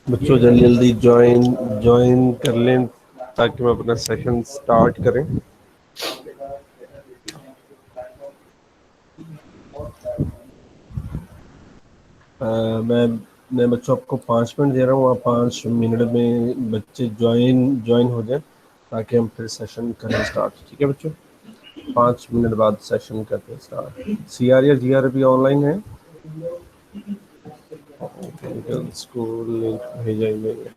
बच्चों जल्दी जल्दी ज्वाइन ज्वाइन कर लें ताकि हम अपना सेशन स्टार्ट करें। मैं बच्चों आपको 5 मिनट दे रहा हूँ, आप 5 मिनट में बच्चे ज्वाइन हो जाए ताकि हम फिर सेशन करें स्टार्ट। ठीक है बच्चों, 5 मिनट बाद सेशन करते हैं स्टार्ट। CR या GR भी ऑनलाइन है, स्कूल लिंक भेजा email।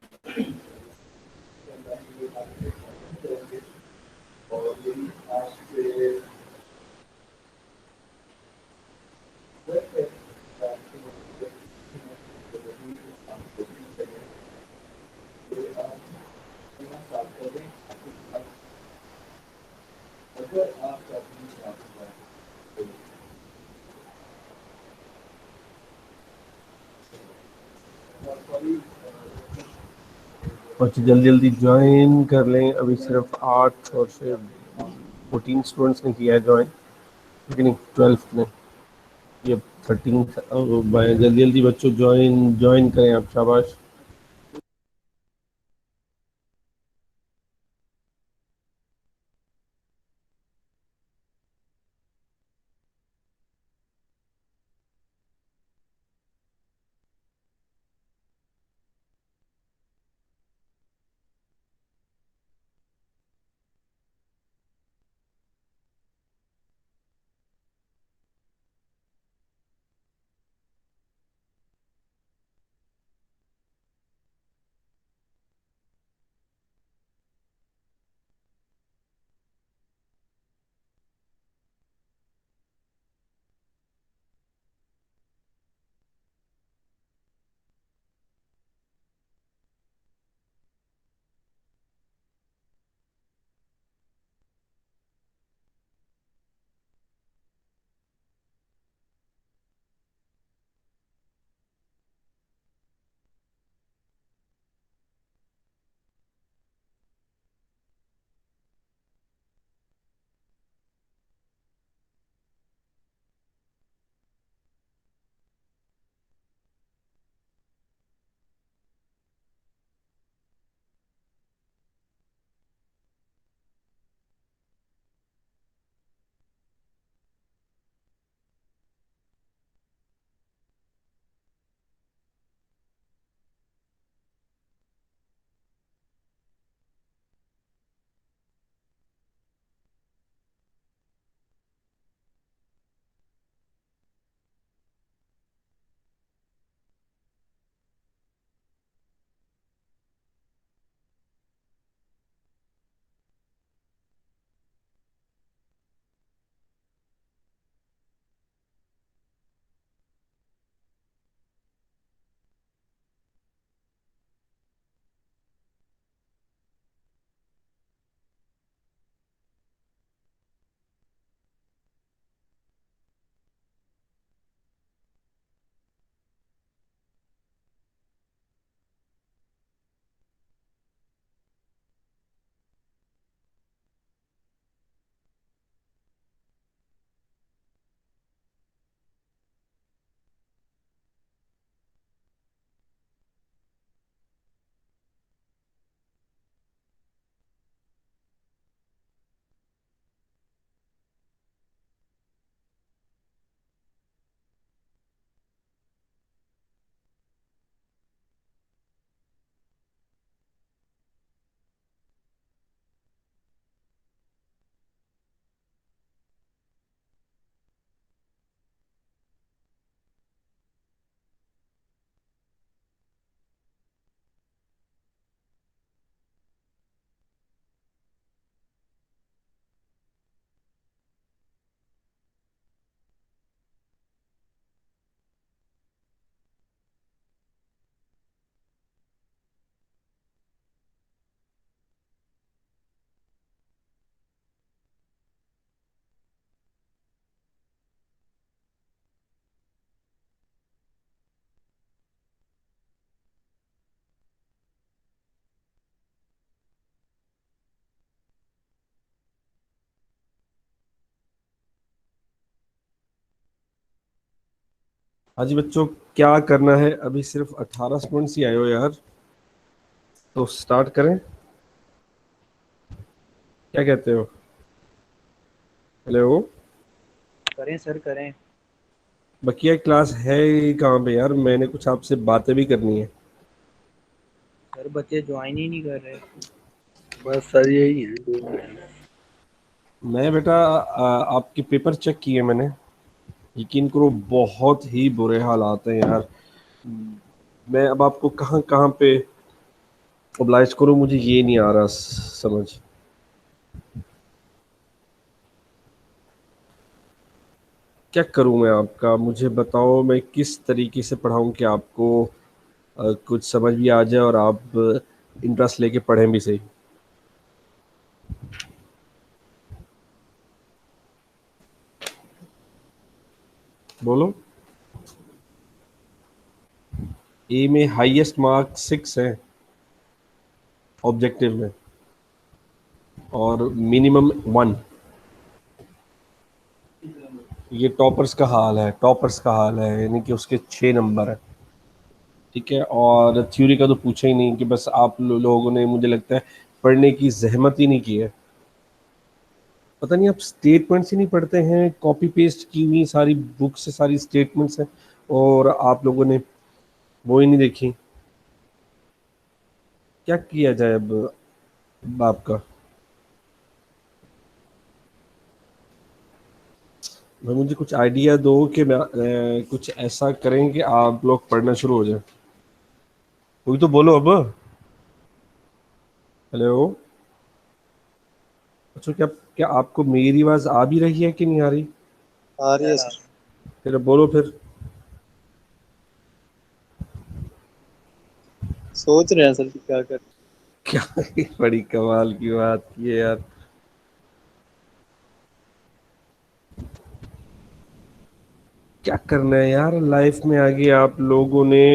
बच्चे जल्दी जल्दी ज्वाइन कर लें। अभी सिर्फ 8 और से 14 स्टूडेंट्स ने किया है ज्वाइन, लेकिन 12th ने, ये 13। जल्दी जल्दी बच्चों ज्वाइन ज्वाइन करें आप, शाबाश। हाँ जी बच्चों, क्या करना है? अभी सिर्फ 18 स्टूडेंट्स ही आए हो यार। तो स्टार्ट करें, क्या कहते हो? हेलो। करें सर करें। बकिया क्लास है ही कहाँ पे यार? मैंने कुछ आपसे बातें भी करनी है। सर बच्चे ज्वाइन ही नहीं कर रहे। बस सर यही है ढूंढ। मैं बेटा आपके पेपर चेक किए मैंने। यकीन करो बहुत ही बुरे हालात हैं यार। मैं अब आपको कहाँ कहाँ पे ओब्लाइज करूँ, मुझे ये नहीं आ रहा समझ। क्या करूँ मैं आपका, मुझे बताओ मैं किस तरीके से पढ़ाऊँ कि आपको कुछ समझ भी आ जाए और आप इंटरेस्ट लेके पढ़ें भी सही। बोलो। ए में हाईएस्ट मार्क 6 है ऑब्जेक्टिव में, और मिनिमम 1। ये टॉपर्स का हाल है, टॉपर्स का हाल है, यानी कि उसके 6 नंबर है। ठीक है, और थ्योरी का तो पूछा ही नहीं कि बस आप लोगों ने मुझे लगता है पढ़ने की जहमत ही नहीं की है। पता नहीं आप स्टेटमेंट्स ही नहीं पढ़ते हैं, कॉपी पेस्ट की हुई सारी बुक से सारी स्टेटमेंट्स हैं, और आप लोगों ने वो ही नहीं देखी। क्या किया जाए अब बाप का? भाई मुझे कुछ आइडिया दो कि मैं कुछ ऐसा करें कि आप लोग पढ़ना शुरू हो जाए। कोई तो बोलो अब। हेलो। अच्छा, क्या क्या आपको मेरी आवाज आ भी रही है कि नहीं आ रही? आ रही है सर। फिर बोलो फिर। सोच रहे हैं सर कि क्या करें। क्या बड़ी कमाल की बात की है यार। क्या करना है यार लाइफ में आगे आप लोगों ने?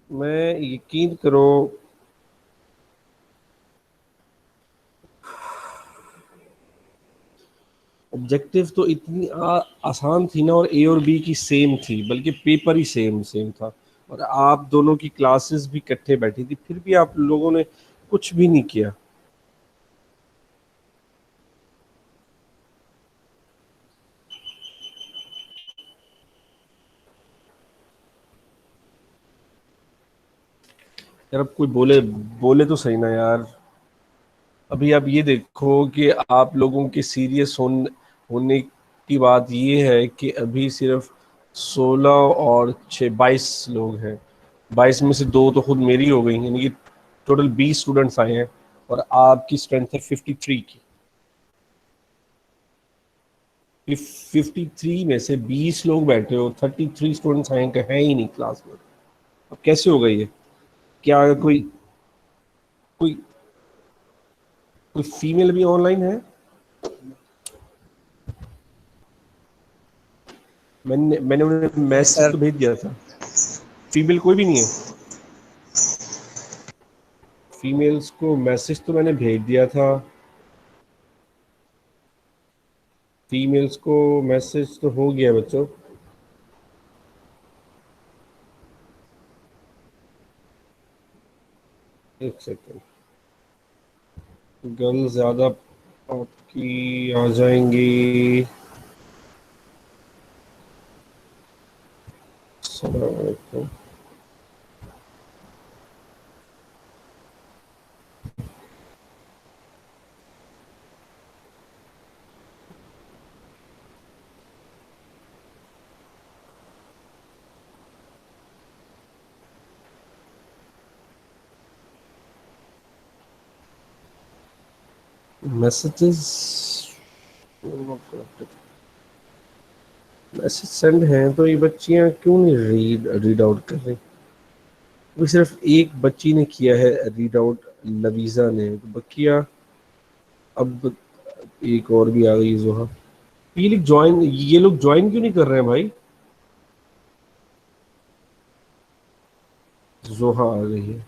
मैं यकीन करो, ऑब्जेक्टिव तो इतनी आसान थी ना, और ए और बी की सेम थी, बल्कि पेपर ही सेम सेम था, और आप दोनों की क्लासेस भी इकट्ठे बैठी थी, फिर भी आप लोगों ने कुछ भी नहीं किया। यार अब कोई बोले, बोले तो सही ना यार। अभी आप ये देखो कि आप लोगों के सीरियस होने की बात ये है कि अभी सिर्फ 16 और 6 22 लोग हैं। 22 में से 2 तो खुद मेरी हो गई, यानी कि टोटल 20 स्टूडेंट्स आए हैं, और आपकी स्ट्रेंथ है 53 की। 53 में से 20 लोग बैठे हो, 33 स्टूडेंट्स आए हैं ही नहीं क्लास में। अब कैसे होगा ये? क्या कोई कोई कोई फीमेल भी ऑनलाइन है? मैंने उन्हें नहीं मैसेज सर। तो भेज दिया था। फीमेल कोई भी नहीं है? फीमेल्स को मैसेज तो मैंने भेज दिया था। फीमेल्स को मैसेज तो हो गया बच्चों। एक सेकेंड। गर्ल ज़्यादा आपकी आ जाएंगी। अस्सलाम वालेकुम। मैसेजेस मैसेज सेंड हैं, तो ये बच्चियां क्यों नहीं रीड रीड आउट कर रही? वो सिर्फ एक बच्ची ने किया है रीड आउट, लवीजा ने, तो बकिया अब एक और भी आ गई, जोहा। ये लोग ज्वाइन क्यों नहीं कर रहे हैं भाई? जोहा आ गई है।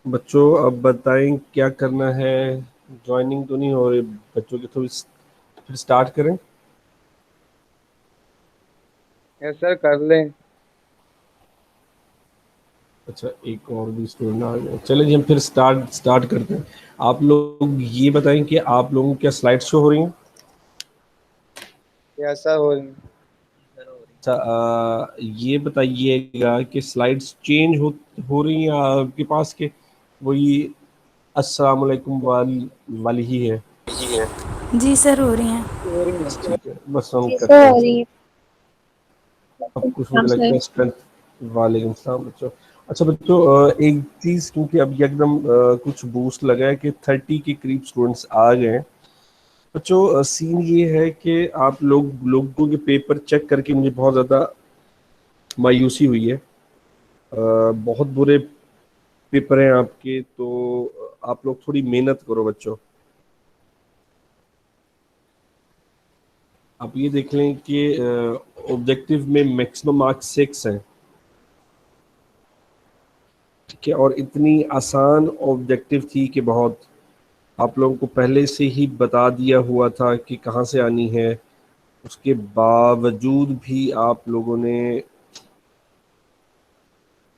बच्चों अब बताएं क्या करना है। ज्वाइनिंग तो नहीं हो रही बच्चों की, थोड़ी फिर स्टार्ट करें। यस सर कर लें। अच्छा, एक और भी स्टूडेंट आ गया। चलिए जी, हम फिर स्टार्ट करते हैं। आप लोग ये बताएं कि आप लोगों को क्या स्लाइड शो हो रही हैं। यस सर हो रही है। सर हो रही। अच्छा, ये बताइएगा कि स्लाइड्स चेंज हो रही हैं आपके पास के वही अस्सलाम वालेकुम वाली ही है। जी सर हो रही हैं। हो रही है। ठीक है, बस हम जी करते सर हैं हो सर। रही है। अब कुछ हाँ मुझे लगता सर। है स्ट्रेंथ। वालेकुम सलाम बच्चों। अच्छा बच्चों, एक चीज़ क्योंकि अब एकदम कुछ बूस्ट लगा है कि 30 के करीब स्टूडेंट्स आ गए हैं। बच्चों, सीन ये है कि आप लोगों के पेपर चेक करके मुझे बहुत ज़्यादा मायूसी हुई है। बहुत बुरे पेपर हैं आपके, तो आप लोग थोड़ी मेहनत करो बच्चों। आप ये देख लें कि ऑब्जेक्टिव में मैक्सिमम मार्क्स 6 हैं। ठीक है, और इतनी आसान ऑब्जेक्टिव थी कि बहुत आप लोगों को पहले से ही बता दिया हुआ था कि कहाँ से आनी है। उसके बावजूद भी आप लोगों ने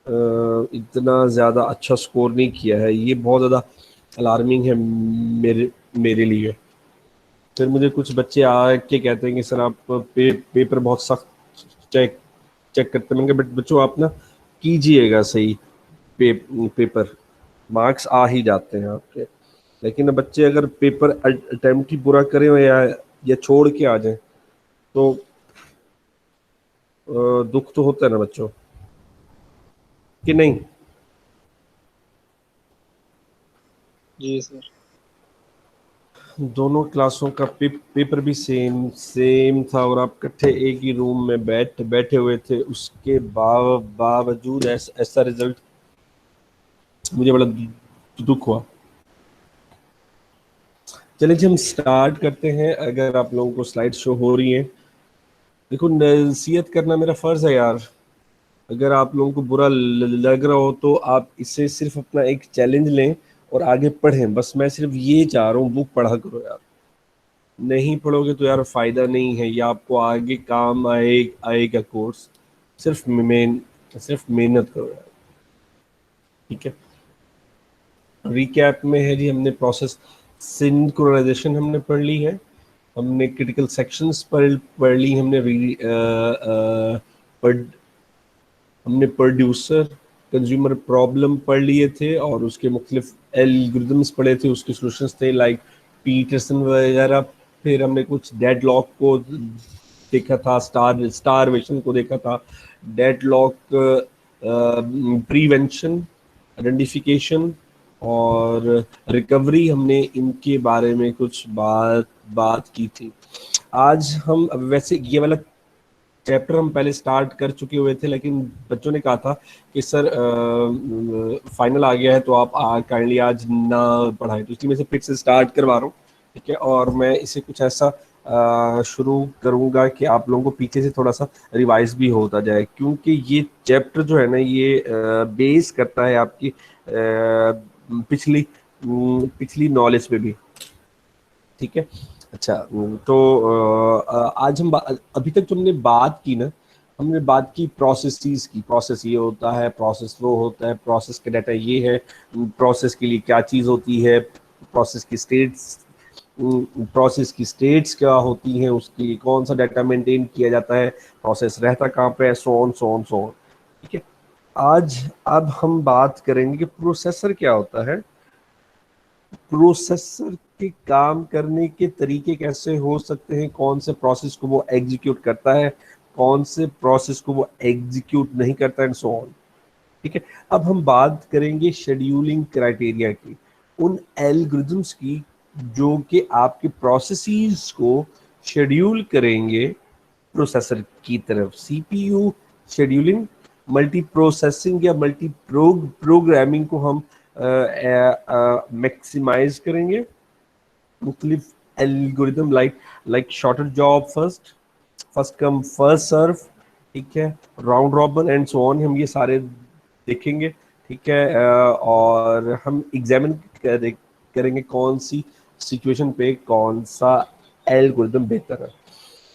इतना ज़्यादा अच्छा स्कोर नहीं किया है। ये बहुत ज़्यादा अलार्मिंग है मेरे मेरे लिए। फिर मुझे कुछ बच्चे आके कहते हैं कि सर आप पेपर बहुत सख्त चेक चेक करते हैं। मैंने कहा, बच्चों आप ना कीजिएगा सही पेपर, मार्क्स आ ही जाते हैं आपके। लेकिन अब बच्चे अगर पेपर अटेम्प्ट ही बुरा करें या छोड़ के आ जाएं तो दुख तो होता है ना बच्चों, कि नहीं। जी सर। दोनों क्लासों का पेपर भी सेम था और आप इकट्ठे एक ही रूम में बैठे हुए थे। उसके बावजूद ऐसा रिजल्ट, मुझे बड़ा दुख हुआ। चलिए जी, हम स्टार्ट करते हैं। अगर आप लोगों को स्लाइड शो हो रही है, देखो नसीहत करना मेरा फर्ज है यार। अगर आप लोगों को बुरा लग रहा हो तो आप इसे सिर्फ अपना एक चैलेंज लें और आगे पढ़ें। बस मैं सिर्फ ये चाह रहा हूँ, बुक पढ़ा करो यार। नहीं पढ़ोगे तो यार फायदा नहीं है, ये आपको आगे काम आएगा कोर्स। सिर्फ मेहनत करो यार। ठीक है, रिकैप में है जी, हमने प्रोसेस सिंक्रोनाइजेशन हमने पढ़ ली है। हमने क्रिटिकल सेक्शंस पढ़ ली। पढ़ हमने प्रोड्यूसर कंज्यूमर प्रॉब्लम पढ़ लिए थे और उसके मुख्तलिफ एल्गोरिदम्स पढ़े थे, उसके सॉल्यूशंस थे लाइक पीटरसन वगैरह। फिर हमने कुछ डेडलॉक को देखा था, स्टारवेशन को देखा था, डेडलॉक प्रिवेंशन, आइडेंटिफिकेशन और रिकवरी। हमने इनके बारे में कुछ बात की थी। आज हम वैसे ये वाला चैप्टर हम पहले स्टार्ट कर चुके हुए थे, लेकिन बच्चों ने कहा था कि सर फाइनल आ गया है तो आप काइंडली आज ना पढ़ाएं, तो इसलिए मैं इसे फिर से स्टार्ट करवा रहा हूँ। ठीक है, और मैं इसे कुछ ऐसा शुरू करूँगा कि आप लोगों को पीछे से थोड़ा सा रिवाइज भी होता जाए, क्योंकि ये चैप्टर जो है ना ये बेस करता है आपकी पिछली नॉलेज पे भी। ठीक है। अच्छा, तो आज हम अभी तक जो हमने बात की ना, हमने बात की प्रोसेसेस की। प्रोसेस ये होता है, प्रोसेस वो होता है, प्रोसेस का डाटा ये है, प्रोसेस के लिए क्या चीज़ होती है, प्रोसेस की स्टेट्स क्या होती हैं, उसके लिए कौन सा डाटा मेंटेन किया जाता है, प्रोसेस रहता कहाँ पे है, सो ऑन। ठीक है, आज अब हम बात करेंगे कि प्रोसेसर क्या होता है, प्रोसेसर के काम करने के तरीके कैसे हो सकते हैं, कौन से प्रोसेस को वो एग्जीक्यूट करता है, कौन से प्रोसेस को वो एग्जीक्यूट नहीं करता, एंड सो ऑन। ठीक है, अब हम बात करेंगे शेड्यूलिंग क्राइटेरिया की, उन एल्गोरिथम्स की जो कि आपके प्रोसेसेस को शेड्यूल करेंगे प्रोसेसर की तरफ। सीपीयू शेड्यूलिंग, मल्टी प्रोसेसिंग या मल्टी प्रोग्रामिंग को हम मैक्सिमाइज करेंगे। मुख्तलिफ algorithm like shorter job, first come first serve, ठीक है, round robin and so on, हम ये सारे देखेंगे। ठीक है। और हम एग्जामिन करेंगे कौन सी सिचुएशन पे कौन सा एल्गोरिथम बेहतर है।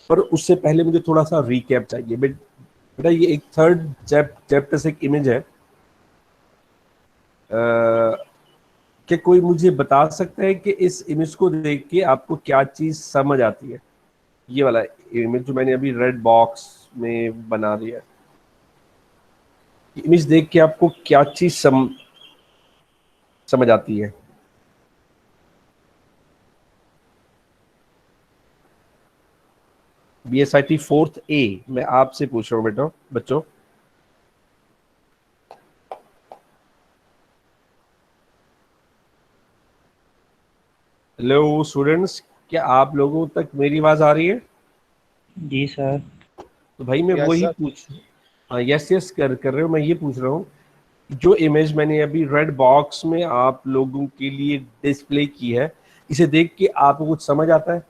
पर उससे पहले मुझे थोड़ा सा रिकैप चाहिए। बेटा ये एक थर्ड चैप्टर से एक इमेज है। क्या कोई मुझे बता सकता है कि इस इमेज को देख के आपको क्या चीज समझ आती है? ये वाला इमेज जो मैंने अभी रेड बॉक्स में बना दिया है, इमेज देख के आपको क्या चीज समझ आती है? BSIT 4th A मैं आपसे पूछ रहा हूँ बेटा बच्चों। हेलो स्टूडेंट्स, क्या आप लोगों तक मेरी आवाज आ रही है? जी सर। तो भाई मैं यस वही सर। पूछ यस यस कर रहे हो। मैं ये पूछ रहा हूँ जो इमेज मैंने अभी रेड बॉक्स में आप लोगों के लिए डिस्प्ले की है, इसे देख के आपको कुछ समझ आता है?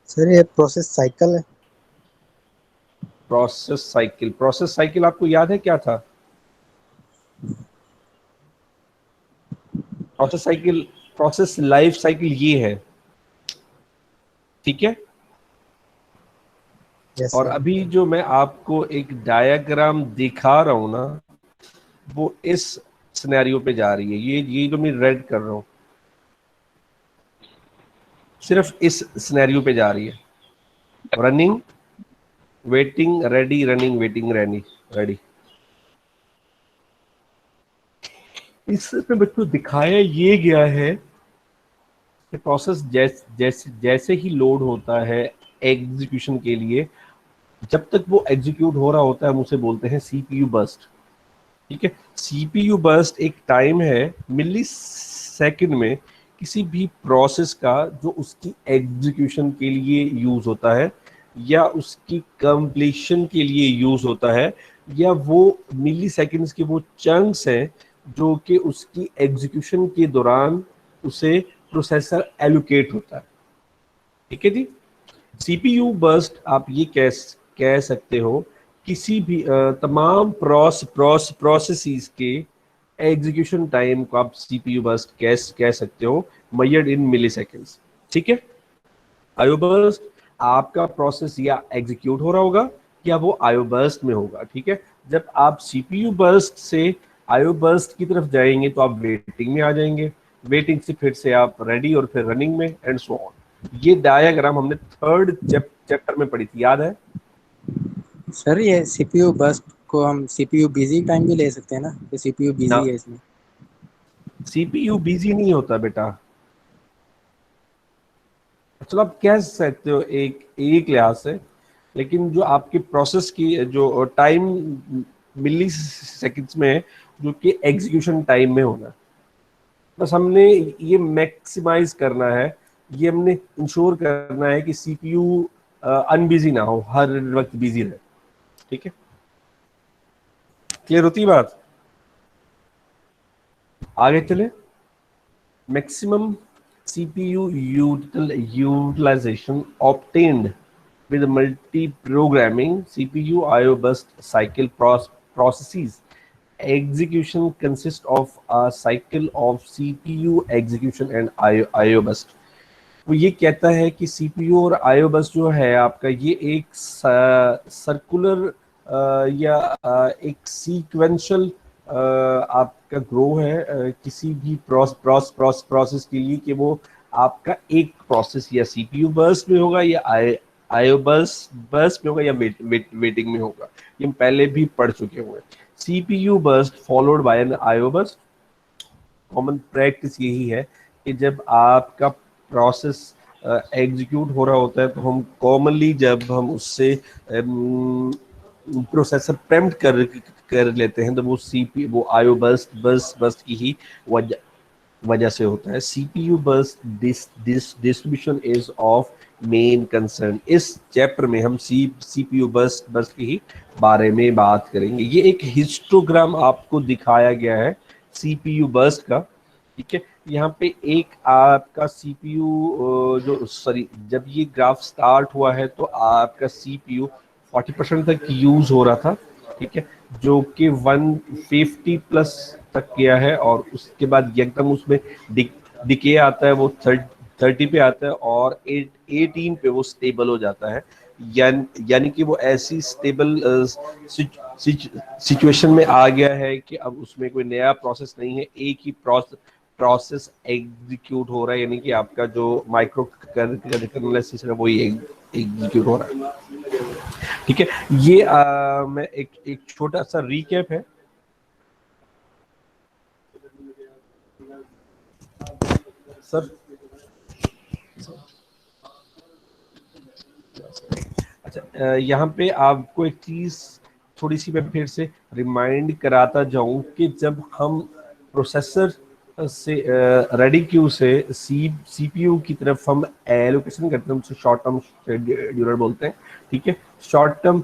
सर ये प्रोसेस साइकिल है। प्रोसेस साइकिल आपको याद है क्या था? प्रोसेस लाइफ साइकिल ये है, ठीक है। यस और सर। अभी जो मैं आपको एक डायग्राम दिखा रहा हूं ना, वो इस सिनेरियो पे जा रही है। ये जो मैं रेड कर रहा हूं सिर्फ इस सिनेरियो पे जा रही है। Running, waiting, ready, running, waiting, ready. इसमें बच्चों दिखाया ये गया है कि प्रोसेस जैसे ही लोड होता है एग्जीक्यूशन के लिए, जब तक वो एग्जीक्यूट हो रहा होता है हम उसे बोलते हैं सीपीयू बर्स्ट। ठीक है, सीपीयू बर्स्ट एक टाइम है मिली सेकेंड में किसी भी प्रोसेस का जो उसकी एग्जीक्यूशन के लिए यूज होता है या उसकी कंप्लीशन के लिए यूज होता है, या वो मिली सेकेंड्स के वो चंक्स हैं जो कि उसकी एग्जीक्यूशन के दौरान उसे प्रोसेसर एलोकेट होता है। ठीक है जी। सीपीयू बर्स्ट आप ये कह सकते हो किसी भी तमाम प्रोसेसेस के एग्जीक्यूशन टाइम को आप सीपीयू बर्स्ट कह सकते हो, मेजर्ड इन मिलीसेकंड्स। ठीक है। आईओ बर्स्ट आपका प्रोसेस या एग्जीक्यूट हो रहा होगा या वो आईओ बर्स्ट में होगा। ठीक है। जब आप सीपीयू बर्स्ट से आईओ बर्स्ट की तरफ जाएंगे तो आप वेटिंग में आ जाएंगे, वेटिंग से फिर से आप रेडी और फिर रनिंग में एंड सो ऑन। ये डायग्राम हमने थर्ड चैप्टर में पढ़ी थी, याद है? सर ये सीपीयू बर्स्ट को हम सीपीयू बिजी टाइम भी ले सकते हैं ना, तो सीपीयू ना, बिजी है इसमें। सीपीयू बिजी नहीं होता बेटा। चलो आप कह सकते हो एक लिहाज से, लेकिन जो आपके प्रोसेस की जो टाइम मिली सेकेंड्स में है, जो कि एग्जीक्यूशन टाइम में होना है, बस हमने ये मैक्सिमाइज करना है, ये हमने इंश्योर करना है कि सीपीयू अनबिजी ना हो, हर वक्त बिजी रहे। ठीक है, क्लियर होती बात? आगे चले। Maximum CPU utilization obtained with multi-programming CPU IO burst cycle processes. Execution consists of a cycle of CPU execution and IO burst. वो ये कहता है कि सीपीयू और आईओ बस जो है आपका, ये एक सर्कुलर या एक सीक्वेंशियल आपका ग्रो है किसी भी प्रोसेस के लिए, कि वो आपका एक प्रोसेस या सीपीयू बर्स्ट में होगा या आईओ बर्स्ट में होगा या वेटिंग में होगा। ये हम पहले भी पढ़ चुके हुए हैं। CPU burst followed by an IO burst. Common practice यही है कि जब आपका प्रोसेस एग्जीक्यूट हो रहा होता है तो हम कॉमनली जब हम उससे प्रोसेसर प्रेम्प्ट कर लेते हैं तो वो सीपी वो आईओ बर्स्ट की ही वजह से होता है। CPU burst distribution is of main concern. इस चैप्टर में हम सीपीयू बर्स्ट की ही बारे में बात करेंगे। ये एक हिस्टोग्राम आपको दिखाया गया है सीपीयू बर्स्ट का। ठीक है, यहाँ पे एक आपका सीपीयू जो सॉरी जब ये ग्राफ स्टार्ट हुआ है तो आपका सीपीयू 40% तक यूज हो रहा था, ठीक है, जो कि 150 प्लस तक किया है, और उसके बाद एकदम उसमें डिके आता है, वो 30 पे आता है, और 18 पे वो स्टेबल हो जाता है। यानी कि वो ऐसी स्टेबल सिचुएशन में आ गया है कि अब उसमें कोई नया प्रोसेस नहीं है, एक ही प्रोसेस एग्जीक्यूट हो रहा है, यानी कि आपका जो माइक्रो कर्नल है वही एग्जीक्यूट हो रहा है। ठीक है, ये मैं एक छोटा सा रिकैप है। सर अच्छा, यहाँ पे आपको एक चीज थोड़ी सी मैं फिर से रिमाइंड कराता जाऊं कि जब हम प्रोसेसर से रेडी क्यू से सीपीयू की तरफ हम एलोकेशन करते हैं, उसे शॉर्ट टर्म शेड्यूलर बोलते हैं। ठीक है, शॉर्ट टर्म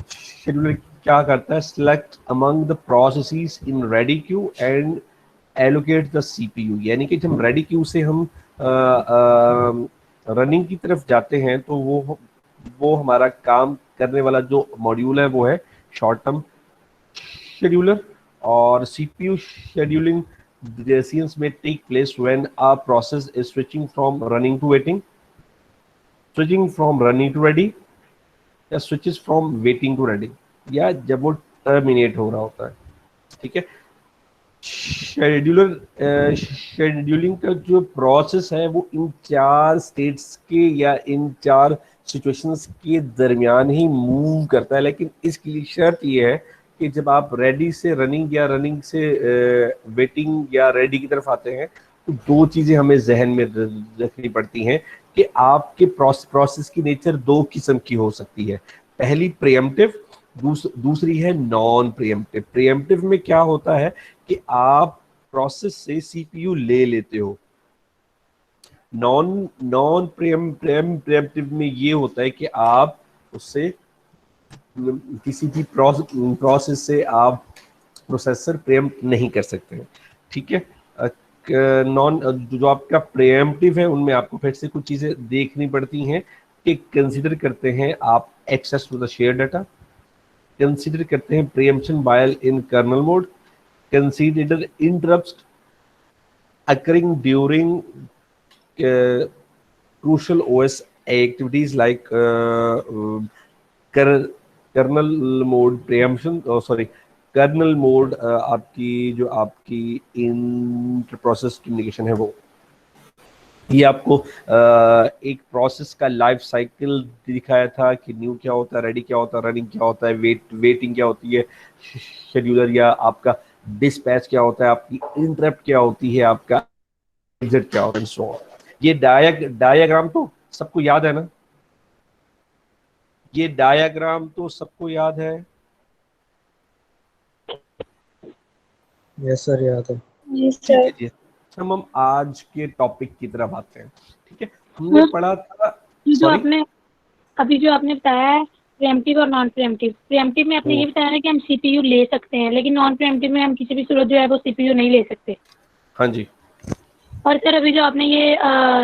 शेड्यूलर क्या करता है, select among the processes in ready queue and allocate the CPU. यानी कि जब रेडी क्यू से हम रनिंग की तरफ जाते हैं तो वो हमारा काम करने वाला जो मॉड्यूल है वो है शॉर्ट टर्म शेड्यूलर। और CPU scheduling decisions may take place when a process is switching from running to waiting, switching from running to ready, या switches from waiting to ready, या जब वो टर्मिनेट हो रहा होता है। ठीक है, शेड्यूलिंग का जो प्रोसेस है वो इन 4 स्टेट्स के या इन 4 सिचुएशंस के दरमियान ही मूव करता है, लेकिन इसकी शर्त ये है कि जब आप रेडी से रनिंग या रनिंग से वेटिंग या रेडी की तरफ आते हैं तो 2 चीजें हमें जहन में रखनी पड़ती हैं कि आपके प्रोसेस की नेचर 2 किस्म की हो सकती है। पहली प्रीएम्प्टिव, दूसरी है नॉन प्रीएम्प्टिव। प्रीएम्प्टिव में क्या होता है कि आप प्रोसेस से सीपीयू ले लेते हो। नॉन प्रीएम्प्टिव में ये होता है कि आप उससे किसी भी प्रोसेस से आप प्रोसेसर प्रीएम्प्ट नहीं कर सकते हैं। ठीक है, नॉन जो आपका प्रीएम्प्टिव है उनमें आपको फिर से कुछ चीजें देखनी पड़ती हैं कि कंसीडर करते हैं आप access to the share data, consider करते हैं preemption by in kernel mode, consider interrupts occurring during crucial OS activities like kernel mode preemption, kernel mode आपकी जो आपकी इंटर प्रोसेस कम्युनिकेशन है वो, ये आपको एक प्रोसेस का लाइफ साइकिल दिखाया था कि न्यू क्या होता है, रेडी क्या होता है, रनिंग क्या होता है, वेटिंग क्या होती है, शेड्यूलर या आपका डिस्पैच क्या होता है, आपकी इंटरप्ट क्या होती है, आपका एग्जिट क्या होता है, सो ये डायग्राम तो सबको याद है ना? ये डायग्राम तो सबको याद है? यस सर, याद है। जी ठीक है सर। जी, हम आज के टॉपिक की तरफ आते हैं। ठीक है, हमने पढ़ा था जो आपने अभी जो आपने बताया है प्रीएम्प्टिव और नॉन प्रीएम्प्टिव, प्रीएम्प्टिव में आपने ये बताया है कि हम सीपीयू ले सकते हैं, लेकिन नॉन प्रीएम्प्टिव में हम किसी भी सूरत जो है वो सीपीयू नहीं ले सकते। हाँ जी। और सर अभी जो आपने ये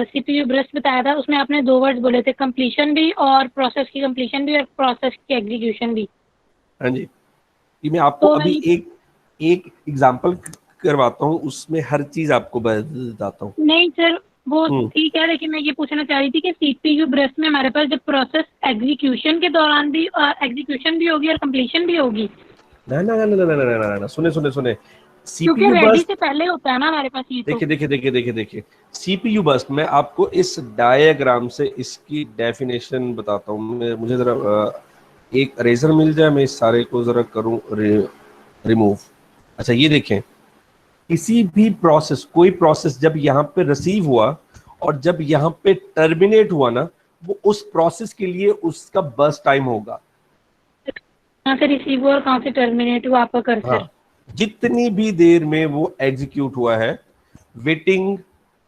सीपीयू ब्रस्ट बताया था उसमें आपने 2 वर्ड्स बोले थे, कंप्लीशन भी और प्रोसेस की कंप्लीशन भी और प्रोसेस की एग्जीक्यूशन भी। हाँ जी, ये मैं आपको तो अभी एक एग्जांपल करवाता हूँ, उसमें हर चीज आपको बताता हूँ। नहीं सर वो ठीक है, लेकिन मैं ये पूछना चाह रही थी कि सीपीयू ब्रस्ट में हमारे पास जब प्रोसेस एग्जीक्यूशन के दौरान भी एग्जीक्यूशन भी होगी और कंप्लीशन भी होगी। ना ना ना ना ना ना ना ना, सुने सुने सुने, क्योंकि सीपीयू रेडी बर्स्ट, से पहले होता है ना हमारे पास ये। तो देखिए सीपीयू बर्स्ट, मैं आपको इस डायग्राम से इसकी डेफिनेशन बताता हूँ। मुझे जरा एक इरेजर मिल जाए, मैं इस सारे को जरा करूँ रिमूव। अच्छा ये देखें, किसी भी प्रोसेस, कोई प्रोसेस जब यहाँ पे रिसीव हुआ और जब यहाँ पे टर्मिनेट हुआ ना, वो उस प्रोसेस के लिए उसका बर्स्ट टाइम होगा। कहाँ से रिसीव हुआ और कहाँ से टर्मिनेट हुआ आपका कर्सर। हाँ, जितनी भी देर में वो एग्जीक्यूट हुआ है, वेटिंग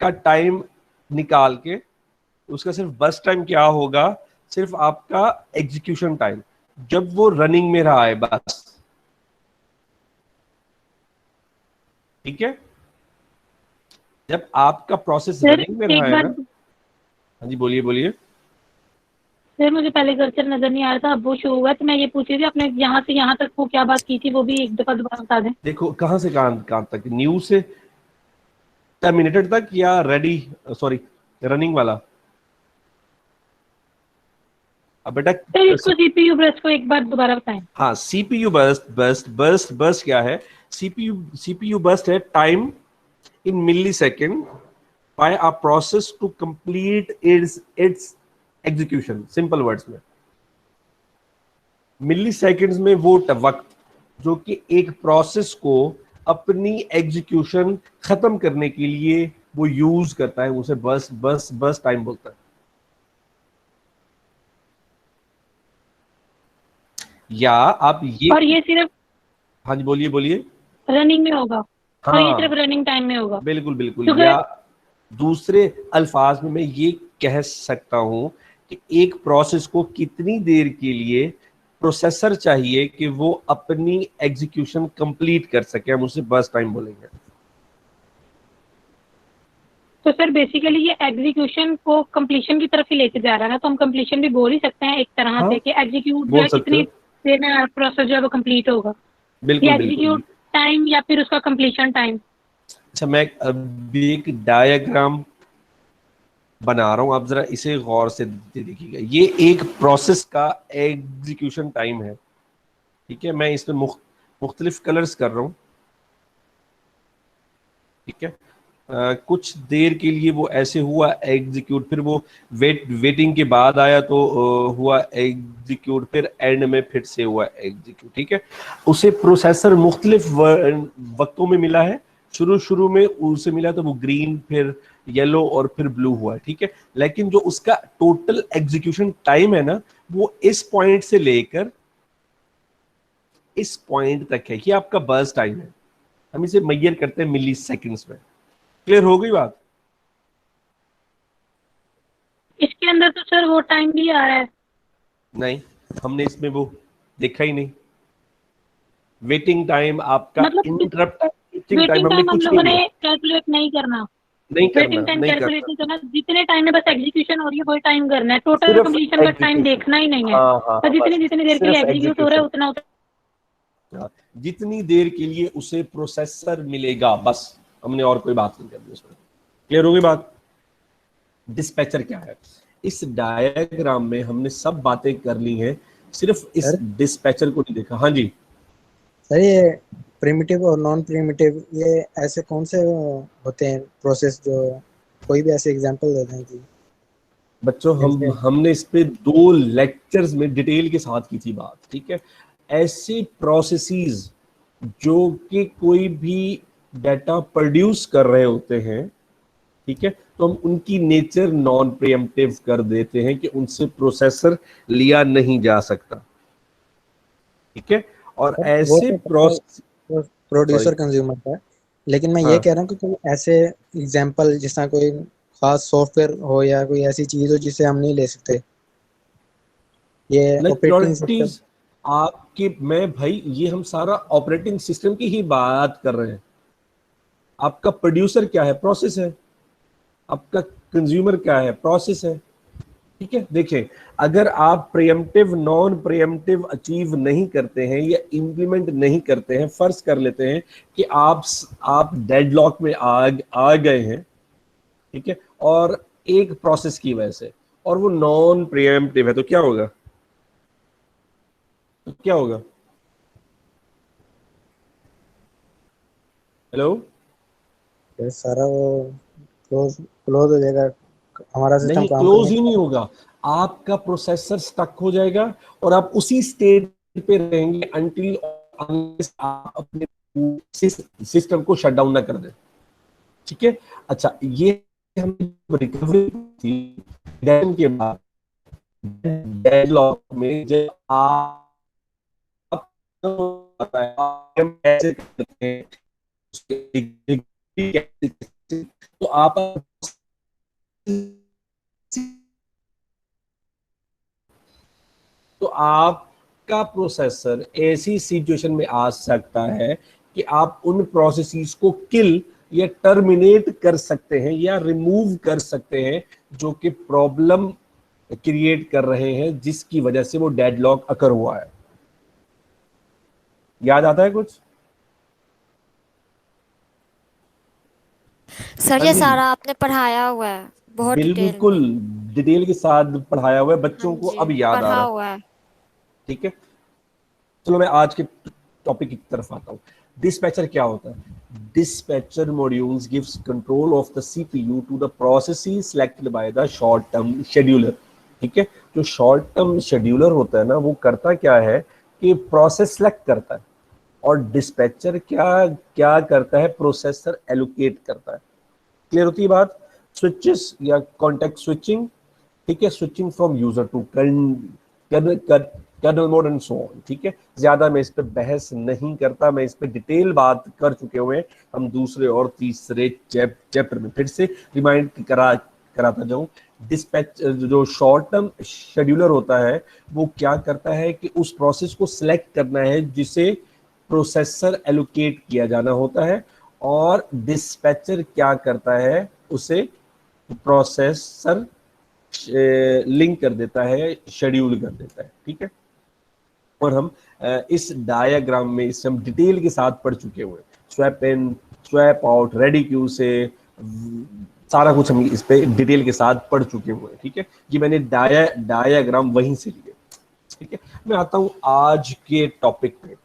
का टाइम निकाल के उसका सिर्फ बस टाइम क्या होगा, सिर्फ आपका एग्जीक्यूशन टाइम, जब वो रनिंग में रहा है बस। ठीक है, जब आपका प्रोसेस रनिंग में रहा है ना। हाँ जी, बोलिए बोलिए। सर मुझे पहले कर्सर नजर नहीं आ रहा था, अब वो शो हुआ, तो मैं ये पूछ रही थी आपने यहाँ से यहाँ तक वो क्या बात की थी, वो भी एक दफा दोबारा बता दें। देखो कहाँ से कहाँ तक, न्यू से टर्मिनेटेड तक या रेडी, सॉरी रनिंग वाला? अब बेटा सर इसको सीपीयू बर्स्ट को एक बार दोबारा बताएं। हाँ, सीपीयू बर्स्ट क्या है? सीपीयू बर्स्ट है time in millisecond by a process to complete its execution. Simple words में मिली सेकेंड्स में वो वक्त जो कि एक प्रोसेस को अपनी एग्जीक्यूशन खत्म करने के लिए वो यूज करता है, उसे बस टाइम बोलता है। या आप ये, और ये सिर्फ हाँ जी बोलिए। रनिंग में होगा? हाँ, और ये सिर्फ रनिंग टाइम में होगा? बिल्कुल। तो या दूसरे अल्फाज में मैं ये कह सकता हूं कि एक प्रोसेस को कितनी देर के लिए प्रोसेसर चाहिए कि वो अपनी एग्जीक्यूशन कंप्लीट कर सके, हम उसे बस टाइम बोलेंगे। तो सर बेसिकली ये एग्जीक्यूशन को कंप्लीशन की तरफ ही लेके जा रहा है ना, तो हम कंप्लीशन भी बोल ही सकते हैं एक तरह हाँ, से कि एग्जीक्यूट जो बोल है सकते कितनी हो। देर में प्रोसेस जो है वो कंप्लीट होगा, बिल्कुल या एग्जीक्यूट टाइम या फिर उसका कंप्लीशन टाइम। अच्छा, मैं अभी एक डायग्राम बना रहा हूं, आप जरा इसे गौर से देखिएगा। ये एक प्रोसेस का एग्जीक्यूशन टाइम है, ठीक है? मैं इसमें मुख्तलिफ कलर्स कर रहा हूं, ठीक है? कुछ देर के लिए वो ऐसे हुआ एग्जीक्यूट, फिर वो वेटिंग के बाद आया तो हुआ एग्जीक्यूट, फिर एंड में फिर से हुआ एग्जीक्यूट, ठीक है? उसे प्रोसेसर मुख्तलिफ वक्तों में मिला है। शुरू में उसे मिला तो वो ग्रीन, फिर येलो और फिर ब्लू हुआ, ठीक है? लेकिन जो उसका टोटल एग्जीक्यूशन टाइम है ना, वो इस पॉइंट से लेकर इस पॉइंट तक है। ये आपका बर्स्ट टाइम है, हम इसे मेजर करते हैं मिली सेकेंड्स में। क्लियर हो गई बात? इसके अंदर तो सर वो टाइम भी आ रहा है। नहीं, हमने इसमें वो देखा ही नहीं। वेटिंग टाइम आपका, मतलब इंटरप्ट वेटिंग टाइम हमने टाइम हम कुछ लोगों नहीं ने लिया। कैलकुलेट नहीं करना, नहीं वेटिंग टाइम नहीं कैलकुलेट करना। नहीं करना, जितने टाइम में बस एग्जीक्यूशन हो रही है वही टाइम करना है, टोटल सिर्फ कंप्लीशन का टाइम execute। देखना ही नहीं है। हाँ, और जितनी बस जितनी देर के लिए सिर्फ एग्जीक्यूट हो रहा है execution। उतना जितनी देर के लिए उसे प्रोसेसर मिलेगा, बस, हमने और कोई बात नहीं करनी उसमें। क्लियर हो गई बात? डिस्पैचर क्या है? इस डायग्राम में हमने सब बातें कर ली हैं, सिर्फ इस सर? डिस्पैचर को नहीं देखा। हाँ जी सर ये प्रिमिटिव और नॉन प्रिमिटिव ये ऐसे कौन से होते हैं प्रोसेस, जो कोई भी ऐसे एग्जांपल दे दें कि बच्चों, हमने इस पे 2 लेक्चर्स में डिटेल के साथ की थी बात, ठीक है? ऐसे प्रोसेसेस जो कि कोई भी डाटा प्रोड्यूस कर रहे होते हैं, ठीक है, तो हम उनकी नेचर नॉन प्रीएम्प्टिव कर देते हैं कि उनसे प्रोसेसर लिया नहीं जा सकता, ठीक है? और वो ऐसे तो प्रोसेस, प्रोड्यूसर कंज्यूमर का है, लेकिन मैं ये हाँ, कह रहा हूँ कि कोई ऐसे एग्जांपल जिस तरह कोई खास सॉफ्टवेयर हो या कोई ऐसी चीज हो जिसे हम नहीं ले सकते, ये ऑपरेटिंग सिस्टम। प्रायोरिटीज आपके, मैं भाई ये हम सारा ऑपरेटिंग सिस्टम की ही बात कर रहे हैं। आपका प्रोड्यूसर क्या है? प्रोसेस है। आपका कंज्यूमर क्या है? प्रोसेस है, ठीक है? देखें, अगर आप प्रीएम्प्टिव नॉन प्रीएम्प्टिव अचीव नहीं करते हैं या इंप्लीमेंट नहीं करते हैं, फर्ज कर लेते हैं कि आप डेडलॉक में आ गए हैं, ठीक है, और एक प्रोसेस की वजह से, और वो नॉन प्रीएम्प्टिव है, तो क्या होगा? हेलो? फिर सारा वो क्लोज हो जाएगा, हमारा सिस्टम नहीं, काम क्लोज करने ही नहीं होगा। आपका प्रोसेसर स्टक हो जाएगा और आप उसी स्टेट पे रहेंगे अंटिल आप अपने सिस्टम को शट डाउन ना कर दें, ठीक है? अच्छा, ये हम रिकवरी थी के बाद डेडलॉक में, जब आप ऐसे करते हैं तो आप तो आपका प्रोसेसर ऐसी सिचुएशन में आ सकता है कि आप उन प्रोसेसेस को किल या टर्मिनेट कर सकते हैं या रिमूव कर सकते हैं जो कि प्रॉब्लम क्रिएट कर रहे हैं जिसकी वजह से वो डेडलॉक अकर हुआ है। याद आता है कुछ? सर हाँ ये जी, सारा आपने पढ़ाया हुआ है बहुत डिटेल बिल्कुल में। डिटेल के साथ पढ़ाया हुआ है, बच्चों हाँ को जी अब याद आ पढ़ा रहा है। हुआ है। ठीक है, चलो मैं आज के टॉपिक की तरफ आता हूँ। डिस्पैचर क्या होता है? Dispatcher modules gives control of the CPU to the processes selected by the short term scheduler. ठीक है, जो शॉर्ट टर्म शेड्यूलर होता है ना, वो करता क्या है कि प्रोसेस सेलेक्ट करता है, और डिस्पैचर क्या क्या करता है? प्रोसेसर एलोकेट करता है। क्लियर होती है बात? स्विचेस या कॉन्टेक्ट स्विचिंग, ठीक है, switching from user to kernel mode and so on. ठीक है, ज्यादा मैं इस पे बहस नहीं करता, मैं इस पे डिटेल बात कर चुके हुए हैं। हम दूसरे और तीसरे चैप्टर में फिर से रिमाइंड कराता जाऊं। डिस्पैच जो शॉर्ट टर्म शेड्यूलर होता है वो क्या करता है कि उस प्रोसेस को सिलेक्ट करना है जिसे प्रोसेसर एलोकेट किया जाना होता है, और डिस्पैचर क्या करता है? उसे प्रोसेसर लिंक कर देता है, शेड्यूल कर देता है। ठीक है, और हम इस डायग्राम में इसे हम डिटेल के साथ पढ़ चुके हुए। Swap in, swap out, ready queue से सारा कुछ हम इस पे डिटेल के साथ पढ़ चुके हुए। ठीक है, ये मैंने डायग्राम वहीं से लिए। ठीक है, मैं आता हूं आज के टॉपिक पे।